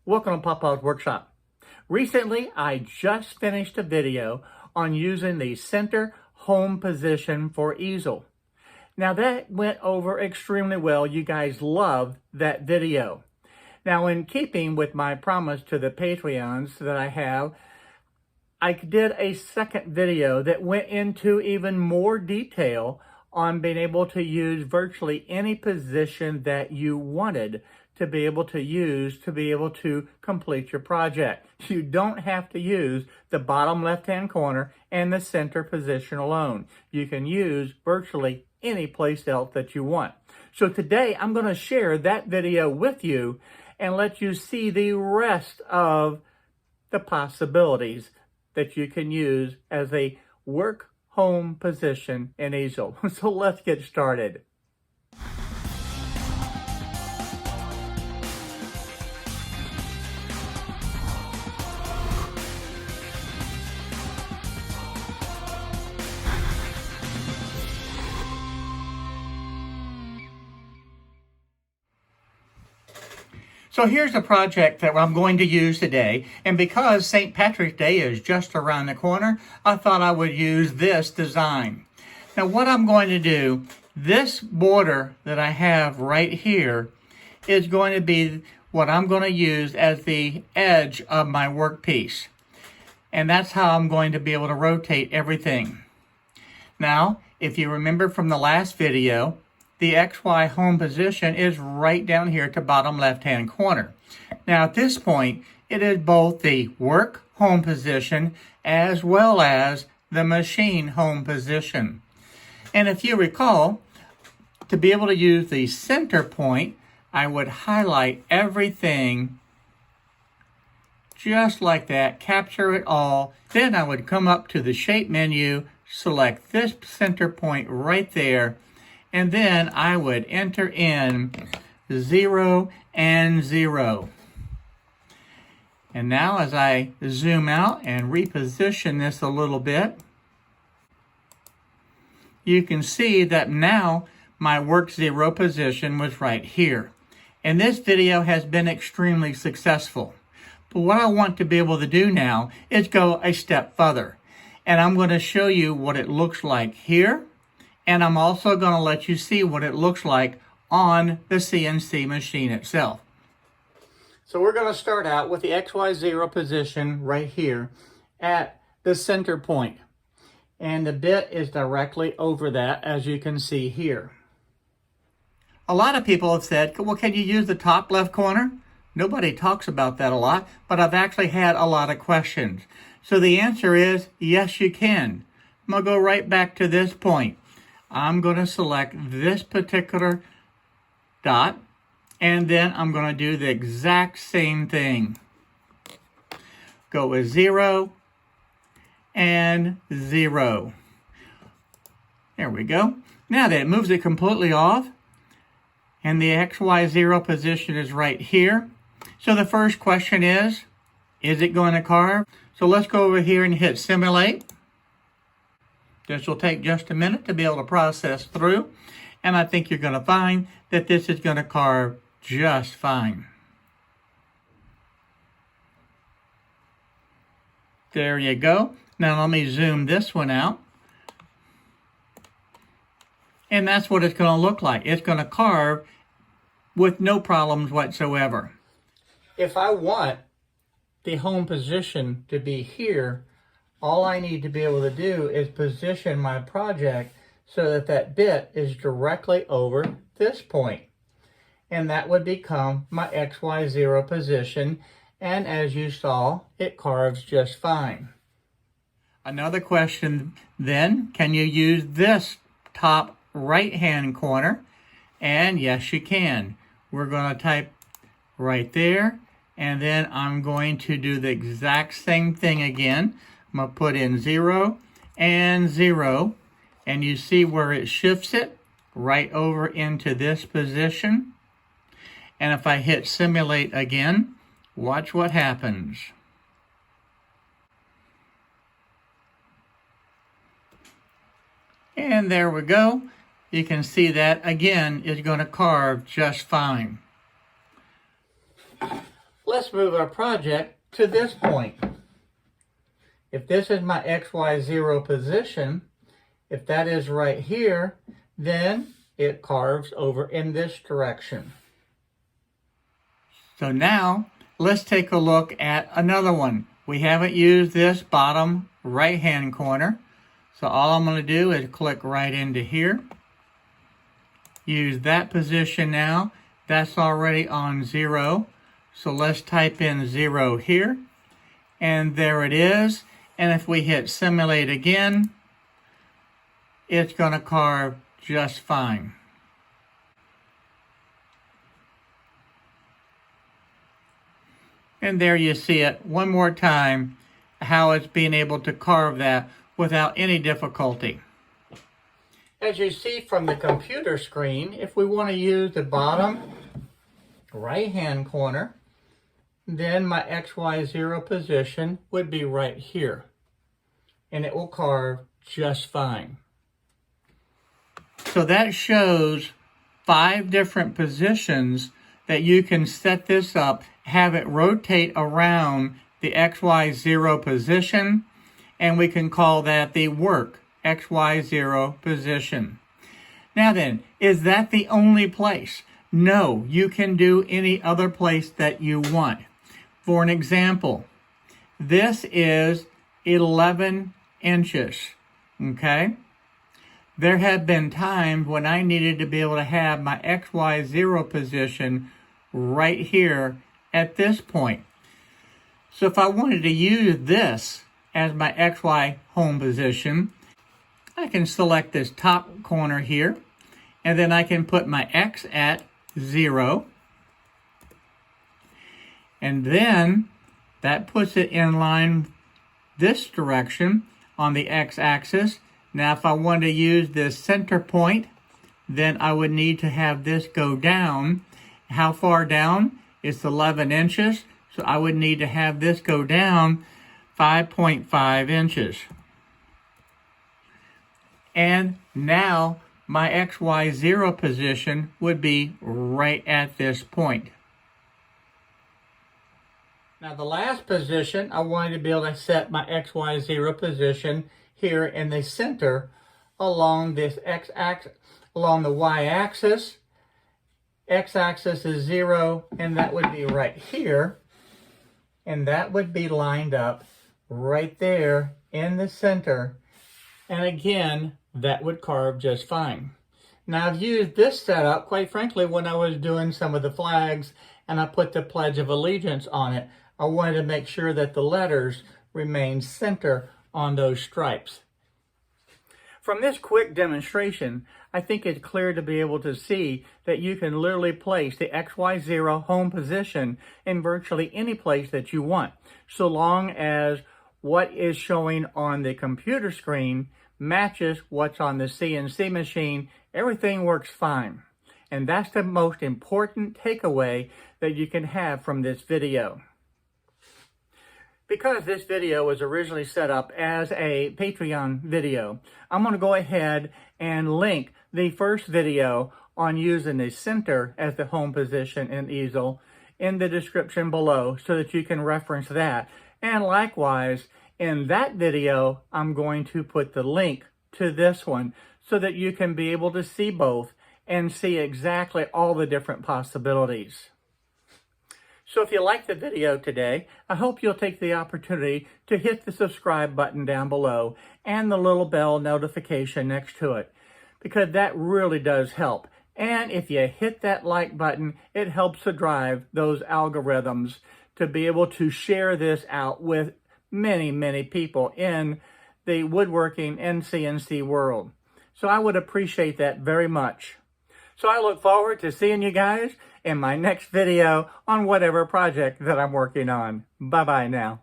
Welcome to Papa's Workshop. Recently, I just finished a video on using the center home position for easel. Now that went over extremely well. You guys loved that video. Now, in keeping with my promise to the Patreons that I have, I did a second video that went into even more detail on being able to use virtually any position that you wanted to be able to use to be able to complete your project. You don't have to use the bottom left-hand corner and the center position alone. You can use virtually any place else that you want. So today I'm going to share that video with you and let you see the rest of the possibilities that you can use as a work home position in easel. So let's get started. So here's a project that I'm going to use today, and because St. Patrick's Day is just around the corner, I thought I would use this design. Now what I'm going to do, this border that I have right here is going to be what I'm going to use as the edge of my workpiece. And that's how I'm going to be able to rotate everything. Now, if you remember from the last video, the XY home position is right down here to bottom left-hand corner. Now at this point, it is both the work home position as well as the machine home position. And if you recall, to be able to use the center point, I would highlight everything just like that, capture it all. Then I would come up to the shape menu, select this center point right there, and then I would enter in 0 and 0. And now as I zoom out and reposition this a little bit, you can see that now my work 0 position was right here. And this video has been extremely successful. But what I want to be able to do now is go a step further. And I'm going to show you what it looks like here. And I'm also going to let you see what it looks like on the CNC machine itself. So we're going to start out with the XY0 position right here at the center point. And the bit is directly over that, as you can see here. A lot of people have said, well, can you use the top left corner? Nobody talks about that a lot, but I've actually had a lot of questions. So the answer is, yes, you can. I'm going to go right back to this point. I'm going to select this particular dot, and then I'm going to do the exact same thing. Go with 0 and 0. There we go. Now that it moves it completely off, and the XY0 position is right here. So the first question is it going to carve? So let's go over here and hit simulate. This will take just a minute to be able to process through, and I think you're going to find that this is going to carve just fine. There you go. Now let me zoom this one out. And that's what it's going to look like. It's going to carve with no problems whatsoever. If I want the home position to be here, all I need to be able to do is position my project so that that bit is directly over this point. And that would become my XY0 position. And as you saw, it carves just fine. Another question then, can you use this top right-hand corner? And yes, you can. We're going to type right there. And then I'm going to do the exact same thing again. I'm going to put in 0 and 0, and you see where it shifts it right over into this position. And if I hit simulate again, watch what happens. And there we go. You can see that again is going to carve just fine. let's move our project to this point. If this is my XY0 position, if that is right here, then it carves over in this direction. So now, let's take a look at another one. We haven't used this bottom right-hand corner. So all I'm going to do is click right into here. Use that position now. That's already on 0. So let's type in 0 here. And there it is. And if we hit simulate again, it's going to carve just fine. And there you see it one more time, how it's being able to carve that without any difficulty. As you see from the computer screen, if we want to use the bottom right-hand corner, then my XY0 position would be right here. And it will carve just fine. So that shows 5 different positions that you can set this up, have it rotate around the XY0 position, and we can call that the work XY0 position. Now then, is that the only place? No, you can do any other place that you want. For an example, this is 11 inches, okay? There have been times when I needed to be able to have my XY0 position right here at this point. So if I wanted to use this as my XY home position, I can select this top corner here, and then I can put my X at 0. And then that puts it in line this direction on the X-axis. Now if I wanted to use this center point, then I would need to have this go down. How far down? It's 11 inches. So I would need to have this go down 5.5 inches. And now my XY0 position would be right at this point. Now the last position, I wanted to be able to set my XY0 position here in the center along this X-axis, along the Y-axis. X-axis is 0, and that would be right here. And that would be lined up right there in the center. And again, that would carve just fine. Now I've used this setup, quite frankly, when I was doing some of the flags and I put the Pledge of Allegiance on it. I wanted to make sure that the letters remained center on those stripes. From this quick demonstration, I think it's clear to be able to see that you can literally place the XY0 home position in virtually any place that you want, so long as what is showing on the computer screen matches what's on the CNC machine. Everything works fine. And that's the most important takeaway that you can have from this video. Because this video was originally set up as a Patreon video, I'm going to go ahead and link the first video on using the center as the home position in easel in the description below so that you can reference that. And likewise, in that video, I'm going to put the link to this one so that you can be able to see both and see exactly all the different possibilities. So if you liked the video today, I hope you'll take the opportunity to hit the subscribe button down below and the little bell notification next to it, because that really does help. And if you hit that like button, it helps to drive those algorithms to be able to share this out with many, many people in the woodworking and CNC world. So I would appreciate that very much. So I look forward to seeing you guys in my next video on whatever project that I'm working on. Bye-bye now.